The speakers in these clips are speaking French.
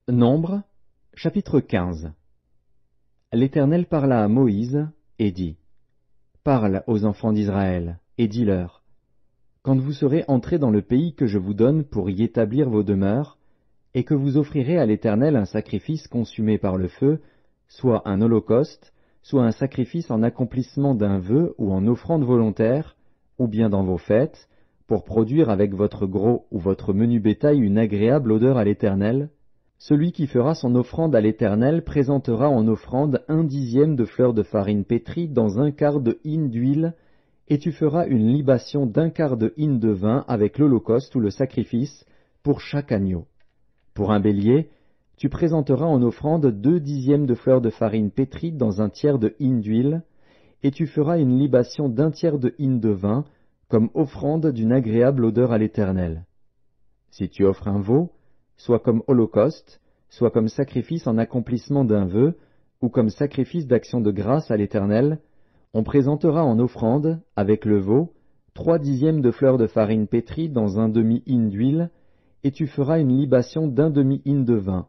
Nombre, chapitre 15. L'Éternel parla à Moïse et dit, Parle aux enfants d'Israël, et dis-leur, quand vous serez entrés dans le pays que je vous donne pour y établir vos demeures, et que vous offrirez à l'Éternel un sacrifice consumé par le feu, soit un holocauste, soit un sacrifice en accomplissement d'un vœu ou en offrande volontaire, ou bien dans vos fêtes, pour produire avec votre gros ou votre menu bétail une agréable odeur à l'Éternel, celui qui fera son offrande à l'Éternel présentera en offrande 1/10 de fleur de farine pétrie dans 1/4 de hin d'huile, et tu feras une libation d'1/4 de hin de vin avec l'holocauste ou le sacrifice pour chaque agneau. Pour un bélier, tu présenteras en offrande 2/10 de fleur de farine pétrie dans 1/3 de hin d'huile, et tu feras une libation d'1/3 de hin de vin comme offrande d'une agréable odeur à l'Éternel. Si tu offres un veau, soit comme holocauste, soit comme sacrifice en accomplissement d'un vœu, ou comme sacrifice d'action de grâce à l'Éternel, on présentera en offrande, avec le veau, 3/10 de fleur de farine pétrie dans 1/2 hin d'huile, et tu feras une libation d'1/2 hin de vin.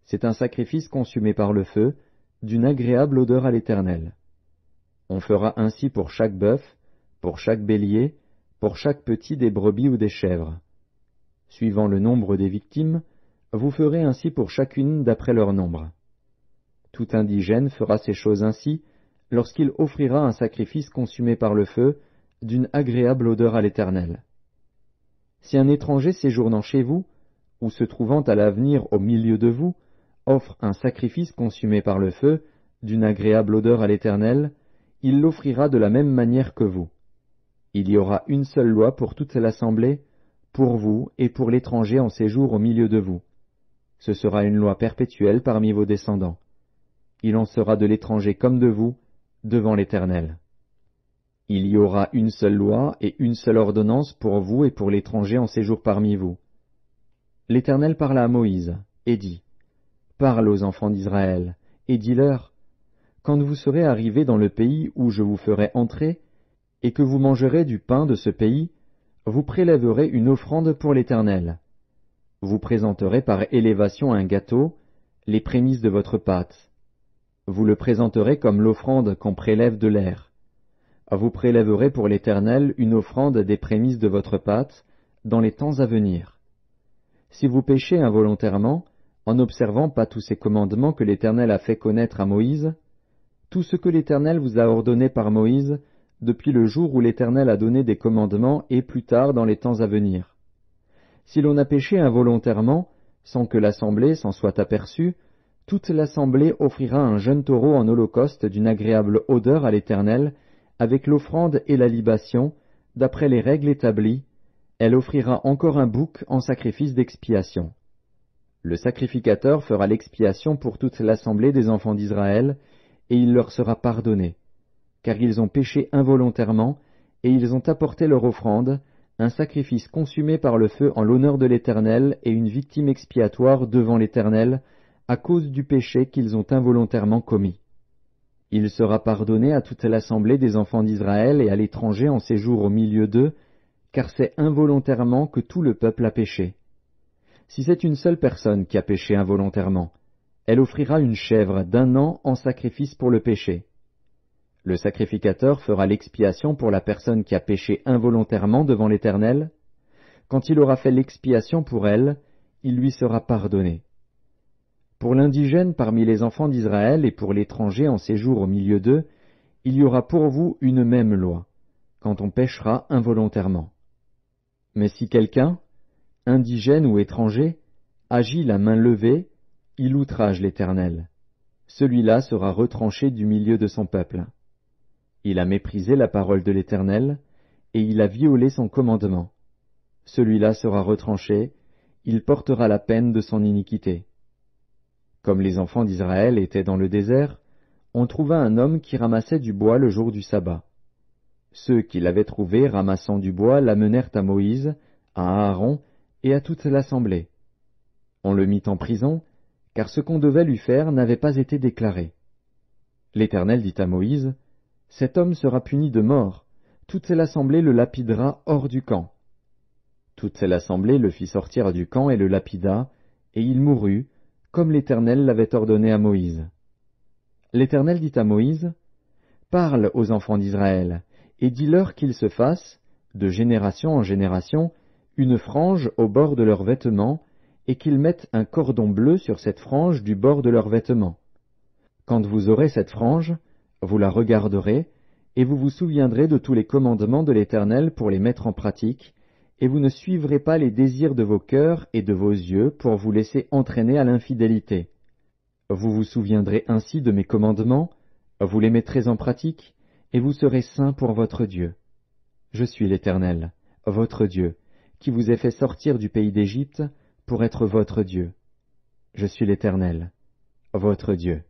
C'est un sacrifice consumé par le feu, d'une agréable odeur à l'Éternel. On fera ainsi pour chaque bœuf, pour chaque bélier, pour chaque petit des brebis ou des chèvres. Suivant le nombre des victimes, vous ferez ainsi pour chacune d'après leur nombre. Tout indigène fera ces choses ainsi lorsqu'il offrira un sacrifice consumé par le feu, d'une agréable odeur à l'Éternel. Si un étranger séjournant chez vous, ou se trouvant à l'avenir au milieu de vous, offre un sacrifice consumé par le feu, d'une agréable odeur à l'Éternel, il l'offrira de la même manière que vous. Il y aura une seule loi pour toute l'assemblée, pour vous et pour l'étranger en séjour au milieu de vous. Ce sera une loi perpétuelle parmi vos descendants. Il en sera de l'étranger comme de vous, devant l'Éternel. Il y aura une seule loi et une seule ordonnance pour vous et pour l'étranger en séjour parmi vous. L'Éternel parla à Moïse, et dit, Parle aux enfants d'Israël, et dis-leur, quand vous serez arrivés dans le pays où je vous ferai entrer, et que vous mangerez du pain de ce pays, vous prélèverez une offrande pour l'Éternel. Vous présenterez par élévation un gâteau, les prémices de votre pâte. Vous le présenterez comme l'offrande qu'on prélève de l'air. Vous prélèverez pour l'Éternel une offrande des prémices de votre pâte, dans les temps à venir. Si vous péchez involontairement, en n'observant pas tous ces commandements que l'Éternel a fait connaître à Moïse, tout ce que l'Éternel vous a ordonné par Moïse, depuis le jour où l'Éternel a donné des commandements et plus tard dans les temps à venir. Si l'on a péché involontairement, sans que l'assemblée s'en soit aperçue, toute l'assemblée offrira un jeune taureau en holocauste d'une agréable odeur à l'Éternel, avec l'offrande et la libation, d'après les règles établies. Elle offrira encore un bouc en sacrifice d'expiation. Le sacrificateur fera l'expiation pour toute l'assemblée des enfants d'Israël, et il leur sera pardonné, car ils ont péché involontairement, et ils ont apporté leur offrande, un sacrifice consumé par le feu en l'honneur de l'Éternel et une victime expiatoire devant l'Éternel, à cause du péché qu'ils ont involontairement commis. Il sera pardonné à toute l'assemblée des enfants d'Israël et à l'étranger en séjour au milieu d'eux, car c'est involontairement que tout le peuple a péché. Si c'est une seule personne qui a péché involontairement, elle offrira une chèvre d'1 an en sacrifice pour le péché. Le sacrificateur fera l'expiation pour la personne qui a péché involontairement devant l'Éternel. Quand il aura fait l'expiation pour elle, il lui sera pardonné. Pour l'indigène parmi les enfants d'Israël et pour l'étranger en séjour au milieu d'eux, il y aura pour vous une même loi, quand on péchera involontairement. Mais si quelqu'un, indigène ou étranger, agit la main levée, il outrage l'Éternel. Celui-là sera retranché du milieu de son peuple. Il a méprisé la parole de l'Éternel, et il a violé son commandement. Celui-là sera retranché, il portera la peine de son iniquité. Comme les enfants d'Israël étaient dans le désert, on trouva un homme qui ramassait du bois le jour du sabbat. Ceux qui l'avaient trouvé ramassant du bois l'amenèrent à Moïse, à Aaron et à toute l'assemblée. On le mit en prison, car ce qu'on devait lui faire n'avait pas été déclaré. L'Éternel dit à Moïse, « Cet homme sera puni de mort, toute l'assemblée le lapidera hors du camp. » Toute l'assemblée le fit sortir du camp et le lapida, et il mourut, comme l'Éternel l'avait ordonné à Moïse. L'Éternel dit à Moïse, « Parle aux enfants d'Israël, et dis-leur qu'ils se fassent, de génération en génération, une frange au bord de leurs vêtements, et qu'ils mettent un cordon bleu sur cette frange du bord de leurs vêtements. Quand vous aurez cette frange, vous la regarderez, et vous vous souviendrez de tous les commandements de l'Éternel pour les mettre en pratique, et vous ne suivrez pas les désirs de vos cœurs et de vos yeux pour vous laisser entraîner à l'infidélité. Vous vous souviendrez ainsi de mes commandements, vous les mettrez en pratique, et vous serez saints pour votre Dieu. Je suis l'Éternel, votre Dieu, qui vous ai fait sortir du pays d'Égypte pour être votre Dieu. Je suis l'Éternel, votre Dieu.